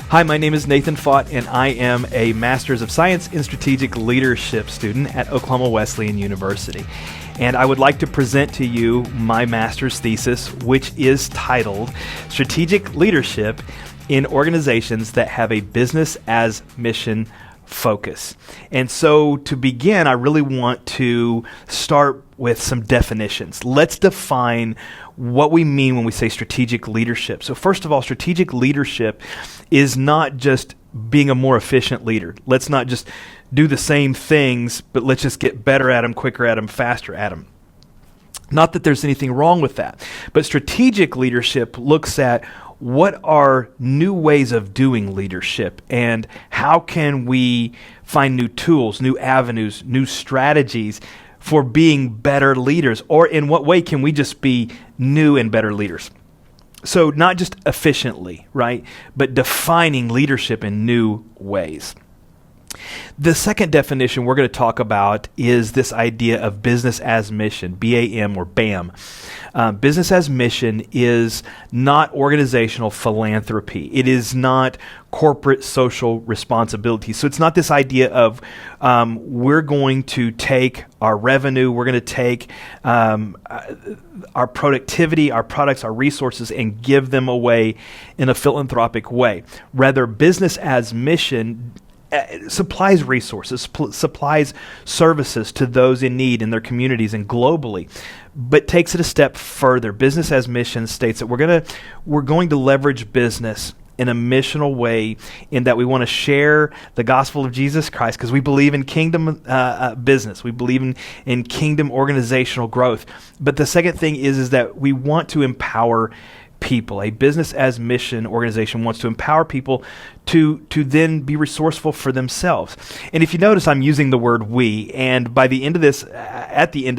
Hi, my name is Nathan Faught, and I am a Master's of Science in Strategic Leadership student at Oklahoma Wesleyan University. And I would like to present to you my master's thesis, which is titled Strategic Leadership in Organizations That Have a Business as Mission Focus. And so to begin, I really want to start with some definitions. Let's define what we mean when we say strategic leadership. So first of all, strategic leadership is not just being a more efficient leader. Let's not just do the same things, but let's just get better at them, quicker at them, faster at them. Not that there's anything wrong with that, but strategic leadership looks at what are new ways of doing leadership and how can we find new tools, new avenues, new strategies for being better leaders, or in what way can we just be new and better leaders? So not just efficiently, right, but defining leadership in new ways. The second definition we're going to talk about is this idea of business as mission, BAM or BAM. Business as mission is not organizational philanthropy. It is not corporate social responsibility. So it's not this idea of we're going to take our revenue, we're going to take our productivity, our products, our resources, and give them away in a philanthropic way. Rather, business as mission supplies resources, supplies services to those in need in their communities and globally, but takes it a step further. Business as mission states that we're going to leverage business in a missional way, in that we want to share the gospel of Jesus Christ because we believe in kingdom business. We believe in kingdom organizational growth. But the second thing is that we want to empower people. A business as mission organization wants to empower people to then be resourceful for themselves. And if you notice, I'm using the word we, and at the end of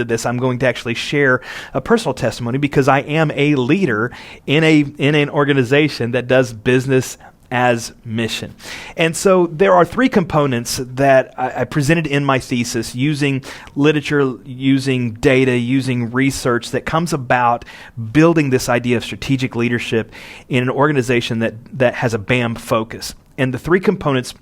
this, I'm going to actually share a personal testimony because I am a leader in an organization that does business as mission. And so there are three components that I presented in my thesis using literature, using data, using research that comes about building this idea of strategic leadership in an organization that has a BAM focus. And the three components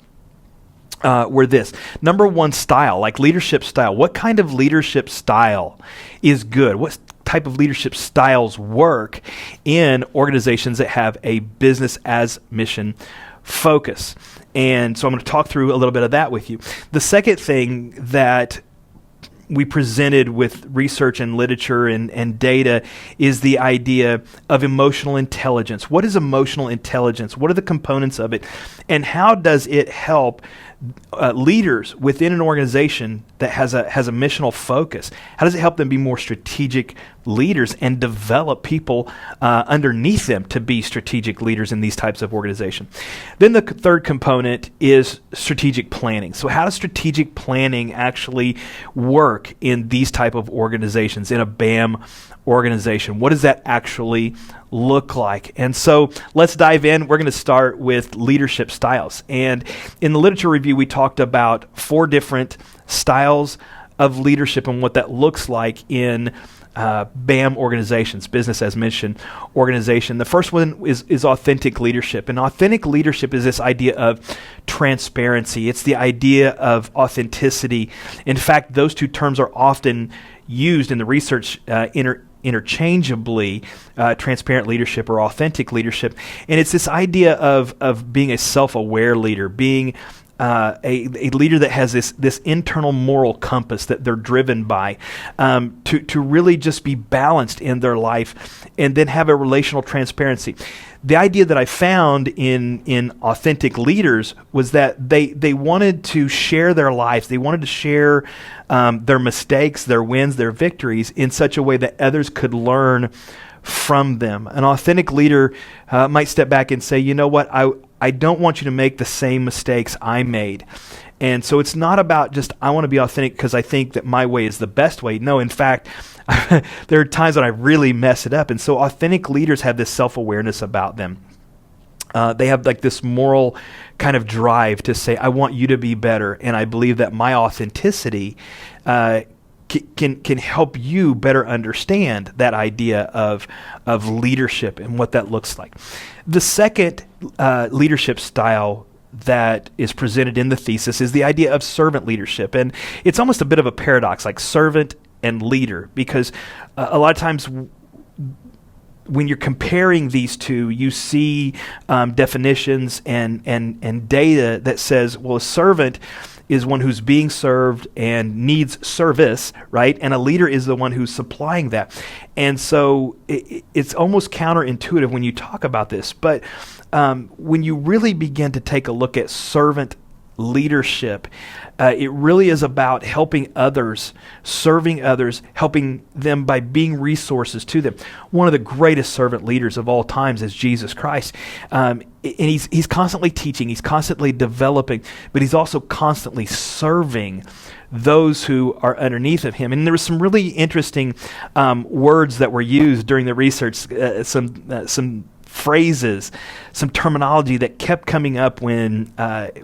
were this. Number one, style, like leadership style. What kind of leadership style is good? What type of leadership styles work in organizations that have a business as mission focus? And so I'm going to talk through a little bit of that with you. The second thing that we presented with research and literature and data is the idea of emotional intelligence. What is emotional intelligence? What are the components of it? And how does it help leaders within an organization that has a missional focus? How does it help them be more strategic leaders and develop people underneath them to be strategic leaders in these types of organizations? Then the third component is strategic planning. So how does strategic planning actually work in these type of organizations, in a BAM organization? What does that actually look like? And so let's dive in. We're going to start with leadership styles. And in the literature review, we talked about 4 different styles of leadership and what that looks like in BAM organizations, business as mission organization. The first one is authentic leadership. And authentic leadership is this idea of transparency. It's the idea of authenticity. In fact, those two terms are often used in the research interchangeably, transparent leadership or authentic leadership. And it's this idea of being a self-aware leader, being a leader that has this internal moral compass that they're driven by, to really just be balanced in their life and then have a relational transparency. The idea that I found in authentic leaders was that they wanted to share their lives. They wanted to share their mistakes, their wins, their victories in such a way that others could learn from them. An authentic leader might step back and say, you know what, I don't want you to make the same mistakes I made. And so it's not about just, I want to be authentic because I think that my way is the best way. No, in fact, there are times when I really mess it up. And so authentic leaders have this self-awareness about them. They have like this moral kind of drive to say, I want you to be better. And I believe that my authenticity can help you better understand that idea of leadership and what that looks like. The second leadership style that is presented in the thesis is the idea of servant leadership. And it's almost a bit of a paradox, like servant and leader, because a lot of times when you're comparing these two, you see definitions and data that says, well, a servant is one who's being served and needs service, right? And a leader is the one who's supplying that. And so it's almost counterintuitive when you talk about this. But when you really begin to take a look at servant leadership, it really is about helping others, serving others, helping them by being resources to them. One of the greatest servant leaders of all times is Jesus Christ. And he's constantly teaching, he's constantly developing, but he's also constantly serving those who are underneath of him. And there were some really interesting words that were used during the research, some phrases, some terminology that kept coming up when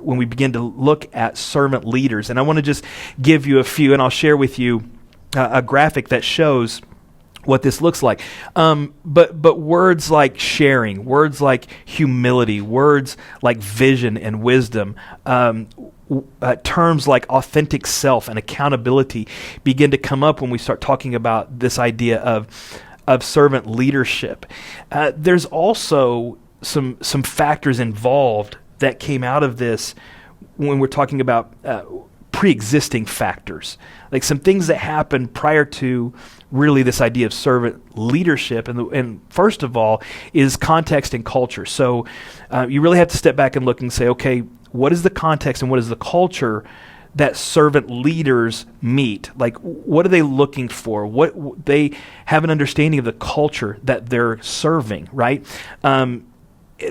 we begin to look at servant leaders. And I want to just give you a few, and I'll share with you a graphic that shows what this looks like. But words like sharing, words like humility, words like vision and wisdom, terms like authentic self and accountability begin to come up when we start talking about this idea of servant leadership. There's also some factors involved that came out of this when we're talking about pre-existing factors, like some things that happened prior to really this idea of servant leadership. And first of all is context and culture. So you really have to step back and look and say, okay, what is the context and what is the culture that servant leaders meet? Like, what are they looking for? What they have an understanding of the culture that they're serving, right?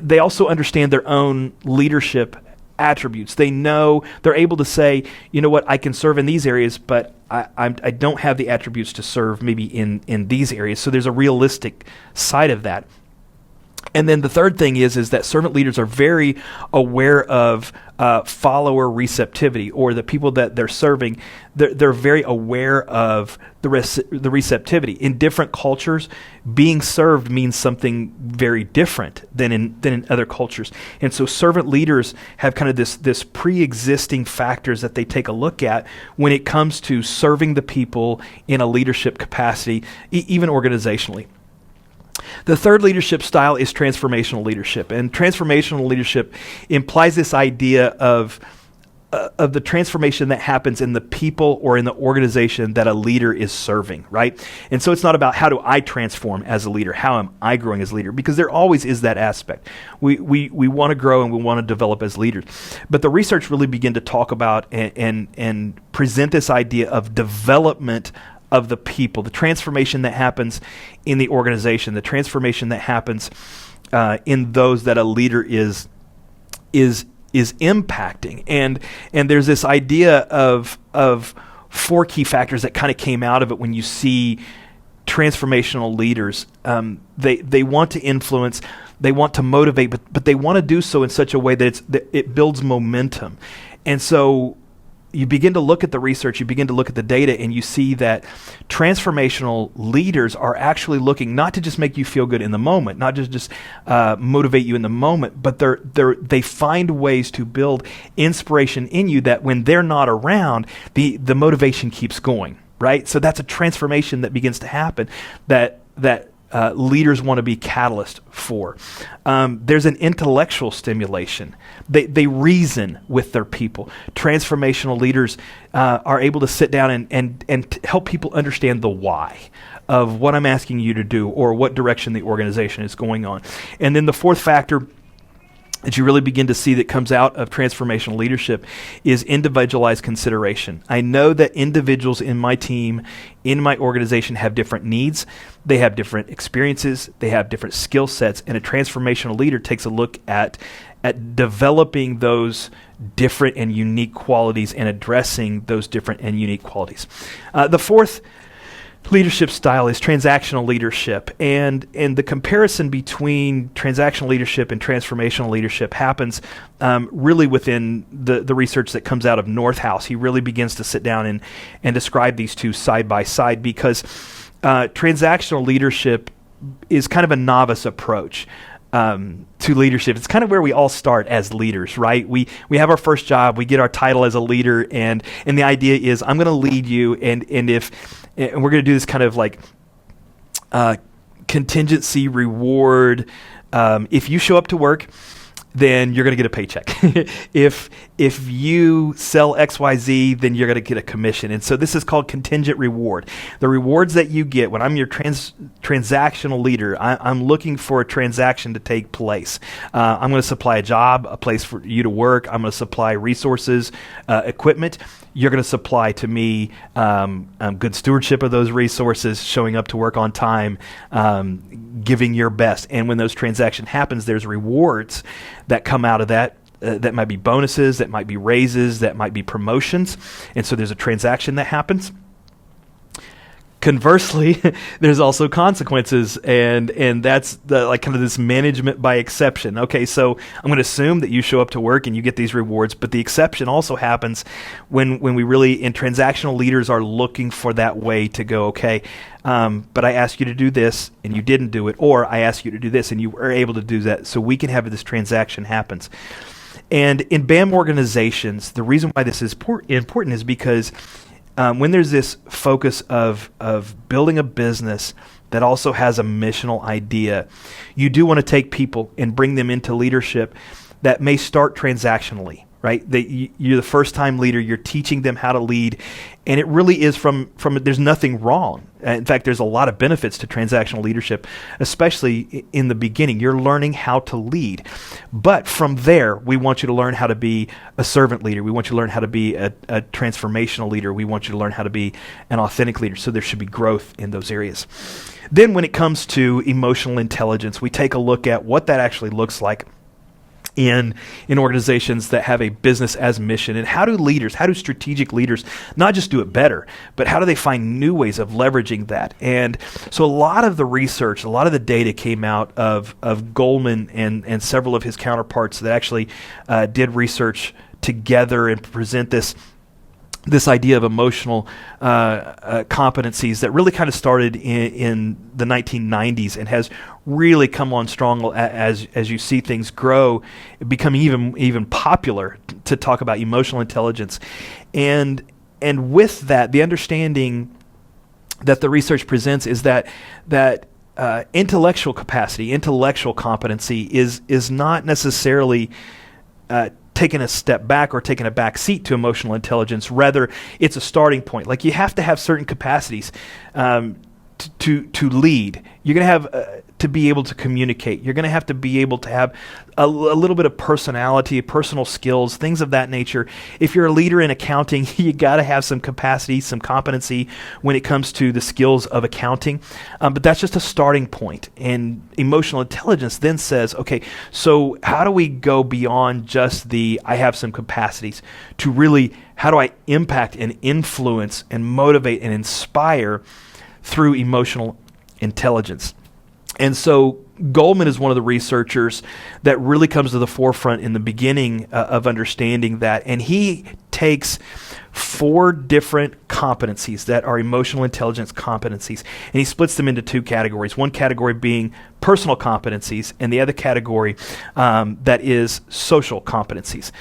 They also understand their own leadership attributes. They know, they're able to say, you know what, I can serve in these areas, but I don't have the attributes to serve maybe in these areas. So there's a realistic side of that. And then the third thing is that servant leaders are very aware of follower receptivity, or the people that they're serving. They're very aware of the receptivity. In different cultures, being served means something very different than in other cultures. And so servant leaders have kind of this pre-existing factors that they take a look at when it comes to serving the people in a leadership capacity, even organizationally. The third leadership style is transformational leadership, and transformational leadership implies this idea of the transformation that happens in the people or in the organization that a leader is serving, right? And so it's not about how do I transform as a leader, how am I growing as a leader, because there always is that aspect. We want to grow and we want to develop as leaders, but the research really began to talk about and present this idea of development of the people, the transformation that happens in the organization, the transformation that happens in those that a leader is impacting. And there's this idea of four key factors that kind of came out of it when you see transformational leaders. They want to influence, they want to motivate, but they want to do so in such a way that it builds momentum. And so you begin to look at the research, you begin to look at the data, and you see that transformational leaders are actually looking not to just make you feel good in the moment, not just motivate you in the moment, but they find ways to build inspiration in you that when they're not around, the motivation keeps going, right? So that's a transformation that begins to happen that leaders want to be catalyst for. There's an intellectual stimulation. They reason with their people. Transformational leaders are able to sit down and help people understand the why of what I'm asking you to do or what direction the organization is going on. And then the fourth factor that you really begin to see that comes out of transformational leadership is individualized consideration. I know that individuals in my team, in my organization, have different needs. They have different experiences. They have different skill sets. And a transformational leader takes a look at developing those different and unique qualities and addressing those different and unique qualities. The fourth leadership style is transactional leadership, and the comparison between transactional leadership and transformational leadership happens really within the research that comes out of Northhouse. He really begins to sit down and describe these two side by side, because transactional leadership is kind of a novice approach to leadership. It's kind of where we all start as leaders, right? We have our first job, we get our title as a leader, and the idea is I'm going to lead you, and we're going to do this kind of like contingency reward. If you show up to work, then you're going to get a paycheck. If you sell XYZ, then you're going to get a commission. And so this is called contingent reward. The rewards that you get when I'm your transactional leader, I'm looking for a transaction to take place. I'm going to supply a job, a place for you to work. I'm going to supply resources, equipment. You're going to supply to me good stewardship of those resources, showing up to work on time, giving your best. And when those transaction happens, there's rewards that come out of that. That might be bonuses, that might be raises, that might be promotions. And so there's a transaction that happens. Conversely, there's also consequences, and that's like kind of this management by exception. Okay, so I'm going to assume that you show up to work and you get these rewards, but the exception also happens when we really, and transactional leaders are looking for that way to go, okay, but I asked you to do this and you didn't do it, or I asked you to do this and you were able to do that, so we can have this transaction happens. And in BAM organizations, the reason why this is important is because when there's this focus of building a business that also has a missional idea, you do want to take people and bring them into leadership that may start transactionally, right? You're the first time leader, you're teaching them how to lead, and it really is from there's nothing wrong. In fact, there's a lot of benefits to transactional leadership, especially in the beginning. You're learning how to lead. But from there, we want you to learn how to be a servant leader. We want you to learn how to be a transformational leader. We want you to learn how to be an authentic leader. So there should be growth in those areas. Then when it comes to emotional intelligence, we take a look at what that actually looks like in organizations that have a business as mission, and how do strategic leaders not just do it better, but how do they find new ways of leveraging that? And so a lot of the research, a lot of the data came out of Goldman and several of his counterparts that actually did research together and present this idea of emotional competencies that really kind of started in the 1990s and has really come on strong as you see things grow, becoming even popular to talk about emotional intelligence. And with that, the understanding that the research presents is that intellectual capacity, intellectual competency is not necessarily taking a step back or taking a back seat to emotional intelligence. Rather, it's a starting point. Like, you have to have certain capacities to lead. You're going to have to be able to communicate. You're going to have to be able to have a little bit of personality, personal skills, things of that nature. If you're a leader in accounting, you got to have some capacity, some competency when it comes to the skills of accounting. But that's just a starting point. And emotional intelligence then says, okay, so how do we go beyond just I have some capacities to really, how do I impact and influence and motivate and inspire through emotional intelligence? And so Goldman is one of the researchers that really comes to the forefront in the beginning of understanding that. And he takes 4 different competencies that are emotional intelligence competencies, and he splits them into 2 categories. One category being personal competencies, and the other category that is social competencies.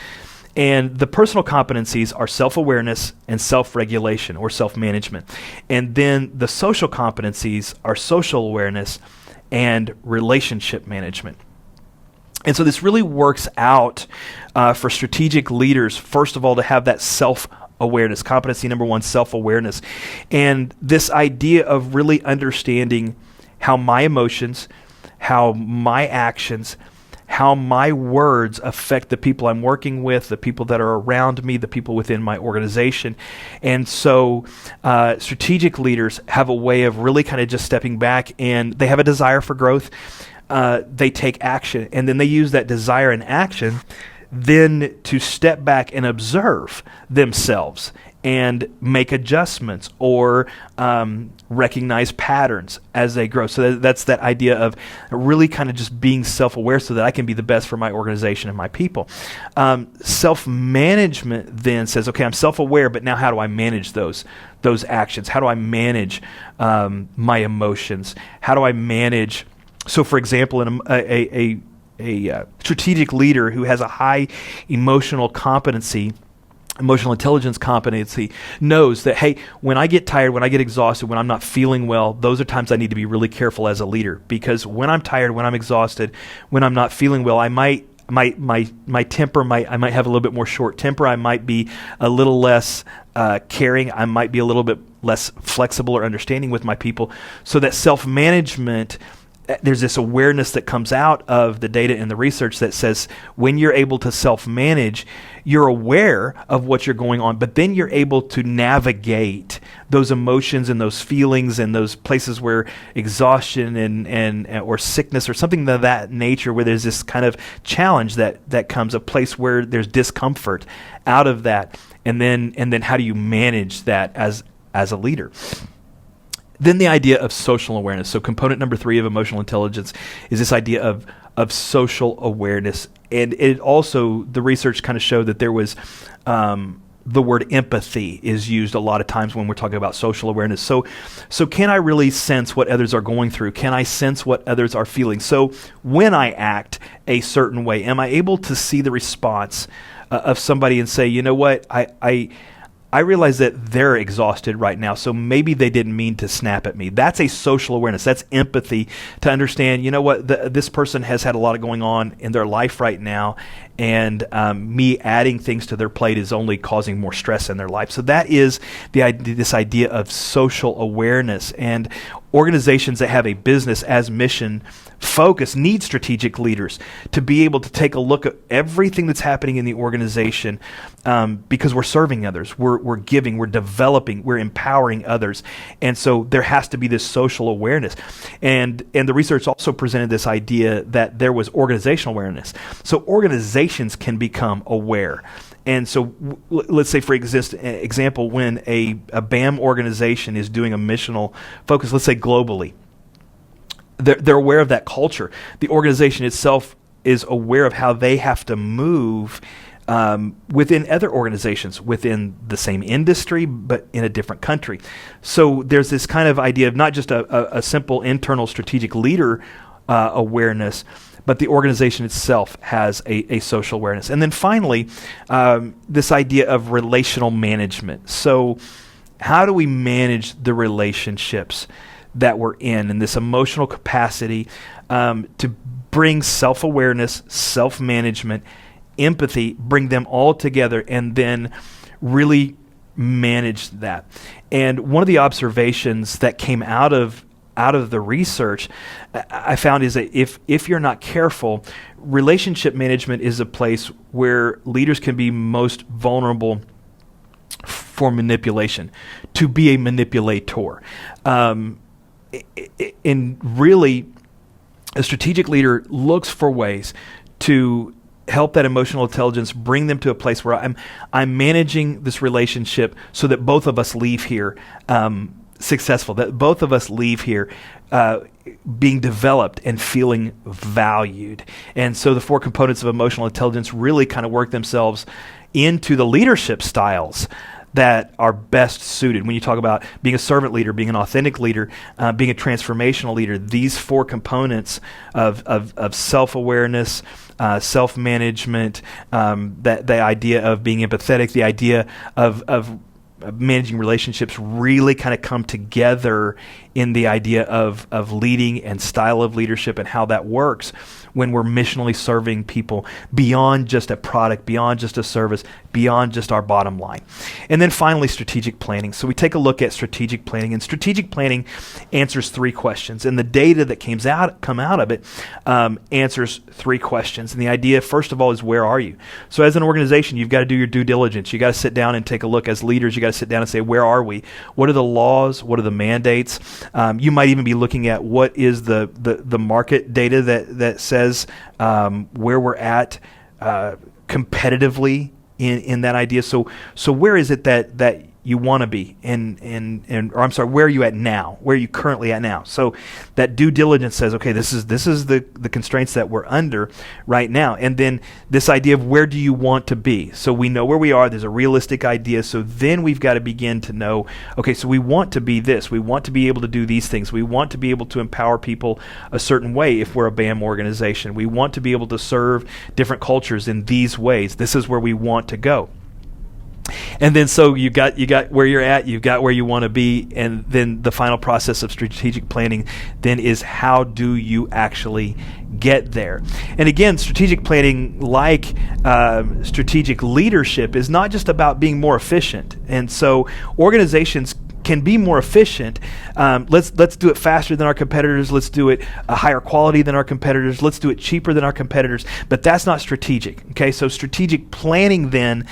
And the personal competencies are self-awareness and self-regulation or self-management. And then the social competencies are social awareness and relationship management. And so this really works out for strategic leaders, first of all, to have that self-awareness. Competency number 1, self-awareness. And this idea of really understanding how my emotions, how my actions, how my words affect the people I'm working with, the people that are around me, the people within my organization. And so strategic leaders have a way of really kind of just stepping back, and they have a desire for growth. They take action, and then they use that desire and action then to step back and observe themselves and make adjustments or recognize patterns as they grow. So that's that idea of really kind of just being self-aware so that I can be the best for my organization and my people. Self-management then says, okay, I'm self-aware, but now how do I manage those actions? How do I manage my emotions? How do I manage? So, for example, in a strategic leader who has a high emotional intelligence competency knows that, hey, when I get tired, when I get exhausted, when I'm not feeling well, those are times I need to be really careful as a leader, because when I'm tired, when I'm exhausted, when I'm not feeling well, I might my temper I might have a little bit more short temper. I might be a little less caring. I might be a little bit less flexible or understanding with my people. So that self-management, there's this awareness that comes out of the data and the research that says when you're able to self-manage, you're aware of what you're going on, but then you're able to navigate those emotions and those feelings and those places where exhaustion and or sickness or something of that nature, where there's this kind of challenge that comes, a place where there's discomfort out of that, and then how do you manage that as a leader? Then the idea of social awareness. So component number 3 of emotional intelligence is this idea of social awareness. And it also, the research kind of showed that there was, the word empathy is used a lot of times when we're talking about social awareness. So can I really sense what others are going through? Can I sense what others are feeling? So when I act a certain way, am I able to see the response of somebody and say, you know what, I realize that they're exhausted right now, so maybe they didn't mean to snap at me. That's a social awareness. That's empathy, to understand, you know what, this person has had a lot going on in their life right now, and me adding things to their plate is only causing more stress in their life. So that is this idea of social awareness. And organizations that have a business as mission focus need strategic leaders to be able to take a look at everything that's happening in the organization, because we're serving others, we're giving, we're developing, we're empowering others. And so there has to be this social awareness. And the research also presented this idea that there was organizational awareness. So organizations can become aware. And so let's say, for example, when a BAM organization is doing a missional focus, let's say globally, they're aware of that culture. The organization itself is aware of how they have to move within other organizations within the same industry, but in a different country. So there's this kind of idea of not just a simple internal strategic leader awareness, but the organization itself has a social awareness. And then finally, this idea of relational management. So how do we manage the relationships that we're in this emotional capacity to bring self-awareness, self-management, empathy, bring them all together, and then really manage that. And one of the observations that came out of the research I found is that if you're not careful, relationship management is a place where leaders can be most vulnerable for manipulation, to be a manipulator. And really, a strategic leader looks for ways to help that emotional intelligence, bring them to a place where I'm managing this relationship so that both of us leave here successful, that both of us leave here being developed and feeling valued. And so the 4 components of emotional intelligence really kind of work themselves into the leadership styles that are best suited. When you talk about being a servant leader, being an authentic leader, being a transformational leader, these 4 components of self-awareness, self-management, that the idea of being empathetic, the idea of managing relationships really kind of come together in the idea of leading and style of leadership and how that works when we're missionally serving people beyond just a product, beyond just a service, beyond just our bottom line. And then finally, strategic planning. So we take a look at strategic planning, and strategic planning answers 3 questions. And the data that come out of it answers 3 questions. And the idea, first of all, is where are you? So as an organization, you've got to do your due diligence. You got to sit down and take a look. As leaders, you got to sit down and say, where are we? What are the laws? What are the mandates? You might even be looking at what is the market data that says where we're at competitively in that idea. So where is it that you want to be, or I'm sorry, where are you at now? Where are you currently at now? So that due diligence says, okay, this is the constraints that we're under right now, and then this idea of where do you want to be? So we know where we are. There's a realistic idea. So then we've got to begin to know, okay, so we want to be this. We want to be able to do these things. We want to be able to empower people a certain way if we're a BAM organization. We want to be able to serve different cultures in these ways. This is where we want to go. And then so you got where you're at, you've got where you want to be, and then the final process of strategic planning then is how do you actually get there? And again, strategic planning, like strategic leadership, is not just about being more efficient. And so organizations can be more efficient. Let's do it faster than our competitors. Let's do it a higher quality than our competitors. Let's do it cheaper than our competitors. But that's not strategic. Okay, so strategic planning then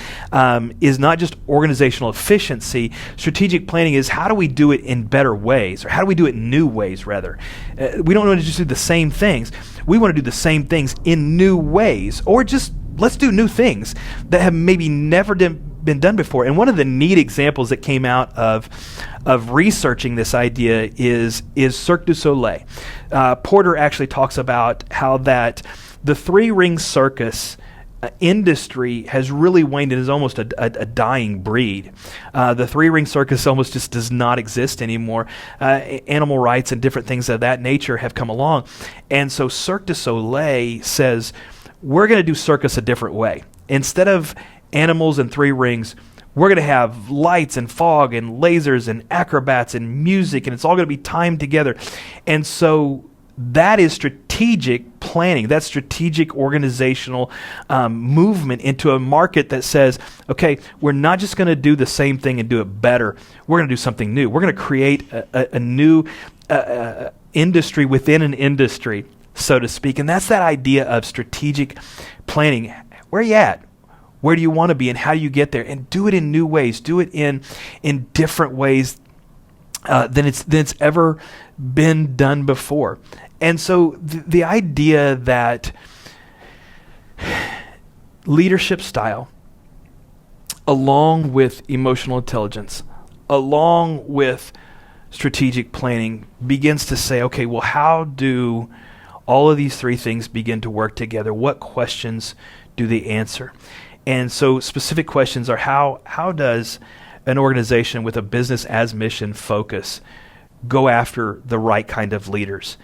is not just organizational efficiency. Strategic planning is how do we do it in better ways, or how do we do it in new ways, rather. We don't want to just do the same things. We want to do the same things in new ways, or just let's do new things that have maybe never been done before. And one of the neat examples that came out of researching this idea is Cirque du Soleil. Porter actually talks about how that the three-ring circus industry has really waned and is almost a dying breed. The three-ring circus almost just does not exist anymore. Animal rights and different things of that nature have come along. And so Cirque du Soleil says, we're going to do circus a different way. Instead of animals and three rings, we're going to have lights and fog and lasers and acrobats and music, and it's all going to be timed together. And so that is strategic planning. That's strategic organizational movement into a market that says, okay, we're not just going to do the same thing and do it better. We're going to do something new. We're going to create a new industry within an industry, so to speak. And that's that idea of strategic planning. Where are you at? Where do you want to be, and how do you get there? And do it in new ways. Do it in different ways than it's ever been done before. And so the idea that leadership style, along with emotional intelligence, along with strategic planning, begins to say, okay, well, how do all of these three things begin to work together? What questions do they answer? And so specific questions are how does an organization with a business as mission focus go after the right kind of leaders?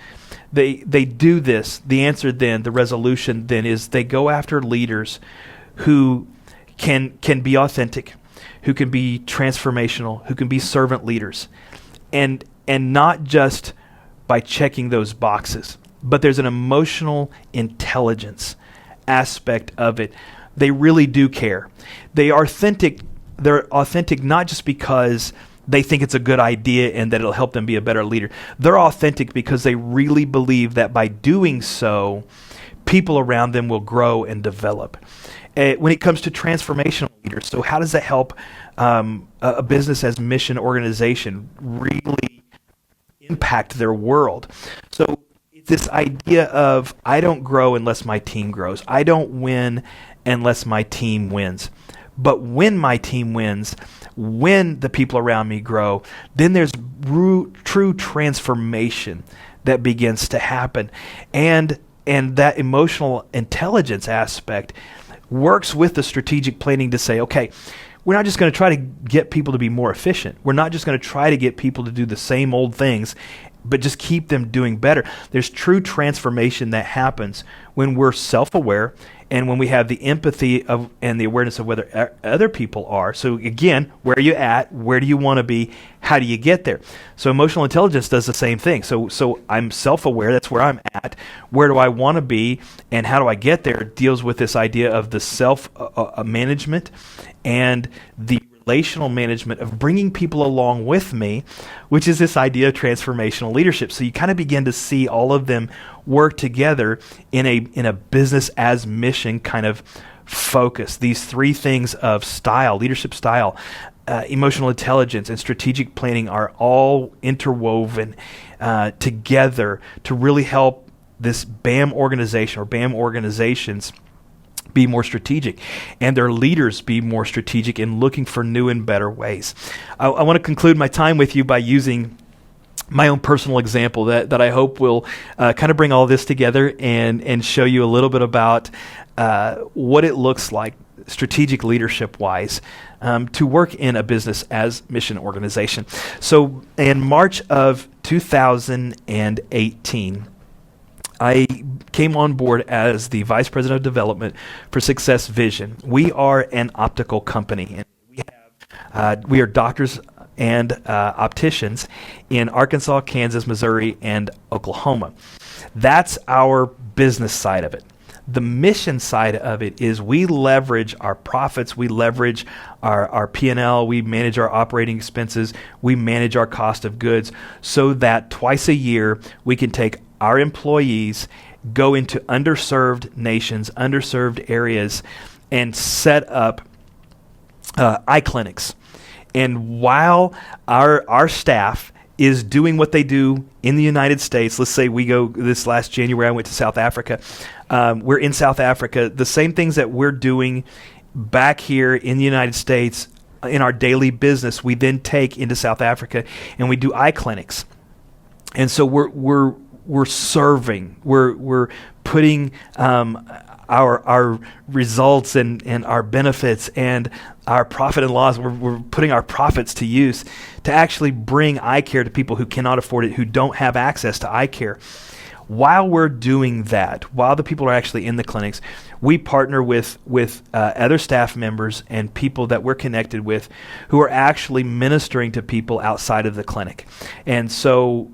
They do this. The answer then, the resolution then, is they go after leaders who can be authentic, who can be transformational, who can be servant leaders, and not just by checking those boxes, but there's an emotional intelligence aspect of it. They really do care. They're authentic not just because they think it's a good idea and that it'll help them be a better leader. They're authentic because they really believe that by doing so, people around them will grow and develop. When it comes to transformational leaders, so how does that help a business as mission organization really impact their world? So it's this idea of, I don't grow unless my team grows. I don't win unless my team wins. But when my team wins, when the people around me grow, then there's true transformation that begins to happen. And that emotional intelligence aspect works with the strategic planning to say, okay, we're not just going to try to get people to be more efficient. We're not just going to try to get people to do the same old things, but just keep them doing better. There's true transformation that happens when we're self-aware and when we have the empathy of and the awareness of whether other people are. So again, where are you at? Where do you want to be? How do you get there? So emotional intelligence does the same thing. So I'm self-aware. That's where I'm at. Where do I want to be? And how do I get there? It deals with this idea of the self-management and the relational management of bringing people along with me, which is this idea of transformational leadership. So you kind of begin to see all of them work together in a business as mission kind of focus. These three things of style, leadership style, emotional intelligence, and strategic planning are all interwoven together to really help this BAM organization or BAM organizations be more strategic, and their leaders be more strategic in looking for new and better ways. I want to conclude my time with you by using my own personal example that I hope will kind of bring all this together and show you a little bit about what it looks like strategic leadership-wise to work in a business as mission organization. So in March of 2018, I came on board as the Vice President of Development for Success Vision. We are an optical company, and we are doctors and opticians in Arkansas, Kansas, Missouri, and Oklahoma. That's our business side of it. The mission side of it is we leverage our profits, we leverage our P&L, we manage our operating expenses, we manage our cost of goods so that twice a year we can take our employees, go into underserved nations, underserved areas, and set up eye clinics. And while our staff is doing what they do in the United States, let's say we go this last January, I went to South Africa. We're in South Africa. The same things that we're doing back here in the United States in our daily business, we then take into South Africa and we do eye clinics. And so we're serving, we're putting our results and our benefits and our profit and loss, we're putting our profits to use to actually bring eye care to people who cannot afford it, who don't have access to eye care. While we're doing that, while the people are actually in the clinics, we partner with other staff members and people that we're connected with who are actually ministering to people outside of the clinic. And so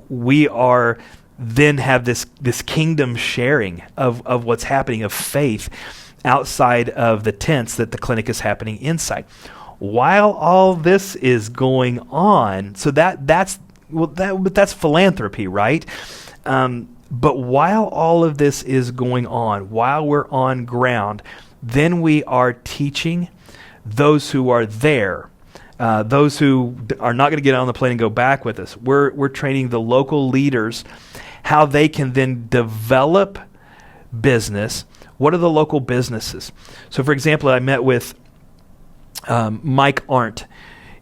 we are then have this kingdom sharing of what's happening, of faith outside of the tents that the clinic is happening inside. While all this is going on, so that's philanthropy, right? But while all of this is going on, while we're on ground, then we are teaching those who are there, those who are not going to get on the plane and go back with us. We're training the local leaders how they can then develop business. What are the local businesses? So, for example, I met with Mike Arndt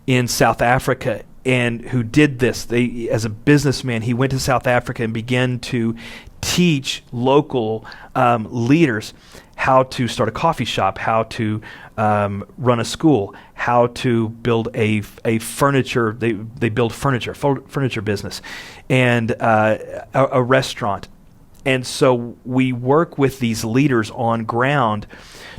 in South Africa, and who did this. As a businessman, he went to South Africa and began to teach local leaders how to start a coffee shop, how to run a school, how to build a furniture. They build furniture business, and a restaurant. And so we work with these leaders on ground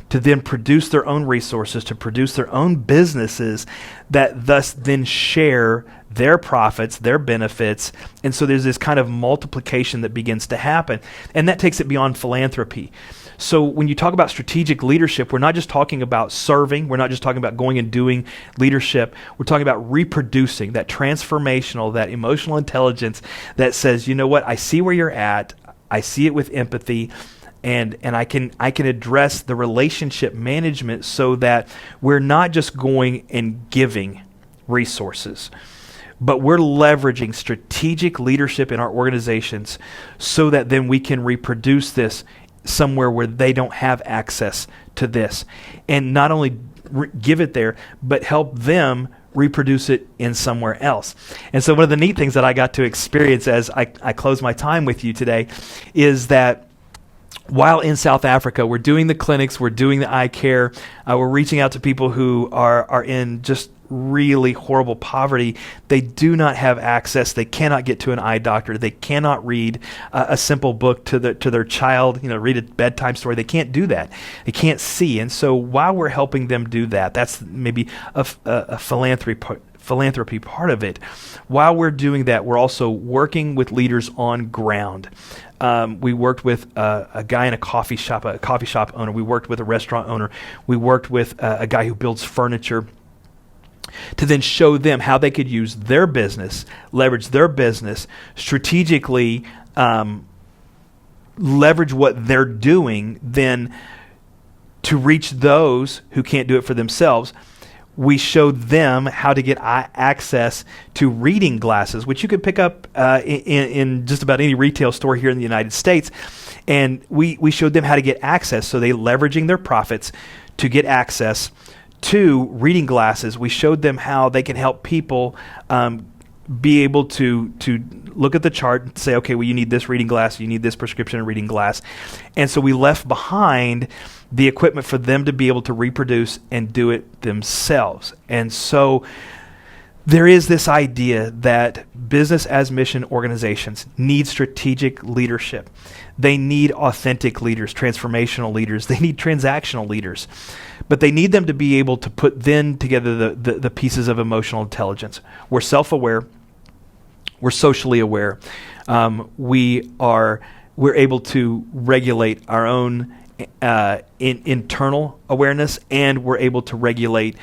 to then produce their own resources, to produce their own businesses that thus then share their profits, their benefits. And so there's this kind of multiplication that begins to happen. And that takes it beyond philanthropy. So when you talk about strategic leadership, we're not just talking about serving. We're not just talking about going and doing leadership. We're talking about reproducing, that transformational, that emotional intelligence that says, you know what, I see where you're at. I see it with empathy, and I can address the relationship management so that we're not just going and giving resources, but we're leveraging strategic leadership in our organizations so that then we can reproduce this somewhere where they don't have access to this, and not only give it there, but help them reproduce it in somewhere else. And so one of the neat things that I got to experience as I close my time with you today is that while in South Africa, we're doing the clinics, we're doing the eye care, we're reaching out to people who are in just really horrible poverty. They do not have access. They cannot get to an eye doctor. They cannot read a simple book to their child, read a bedtime story. They can't do that. They can't see. And so while we're helping them do that, that's maybe a philanthropy part of it. While we're doing that, we're also working with leaders on ground. We worked with a guy in a coffee shop owner. We worked with a restaurant owner. We worked with a guy who builds furniture, to then show them how they could use their business, leverage their business, strategically leverage what they're doing then to reach those who can't do it for themselves. we showed them how to get access to reading glasses, which you could pick up in just about any retail store here in the United States. And we showed them how to get access. So they leveraging their profits to get access to reading glasses. We showed them how they can help people be able to look at the chart and say, okay, well, you need this reading glass, you need this prescription reading glass. And so we left behind the equipment for them to be able to reproduce and do it themselves. And so there is this idea that business as mission organizations need strategic leadership. They need authentic leaders, transformational leaders. They need transactional leaders. But they need them to be able to put then together the pieces of emotional intelligence. We're self-aware. We're socially aware. We're able to regulate our own internal awareness, and we're able to regulate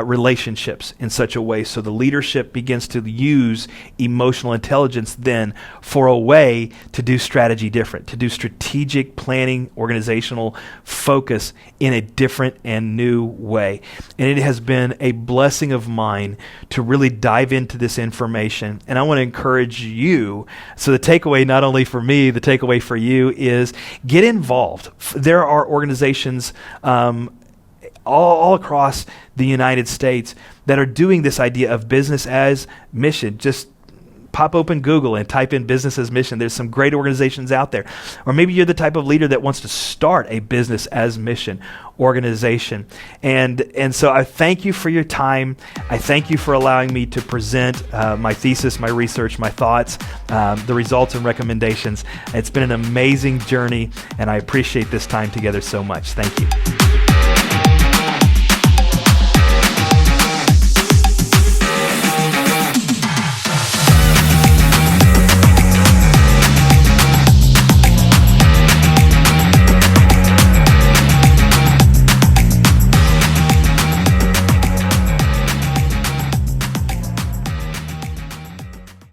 relationships in such a way so the leadership begins to use emotional intelligence then for a way to do strategy different, to do strategic planning, organizational focus in a different and new way. And it has been a blessing of mine to really dive into this information. And I want to encourage you. So the takeaway, not only for me, the takeaway for you is get involved. There are organizations all across the United States that are doing this idea of business as mission. Just pop open Google and type in business as mission. There's some great organizations out there. Or maybe you're the type of leader that wants to start a business as mission organization. And so I thank you for your time. I thank you for allowing me to present my thesis, my research, my thoughts, the results and recommendations. It's been an amazing journey, and I appreciate this time together so much. Thank you.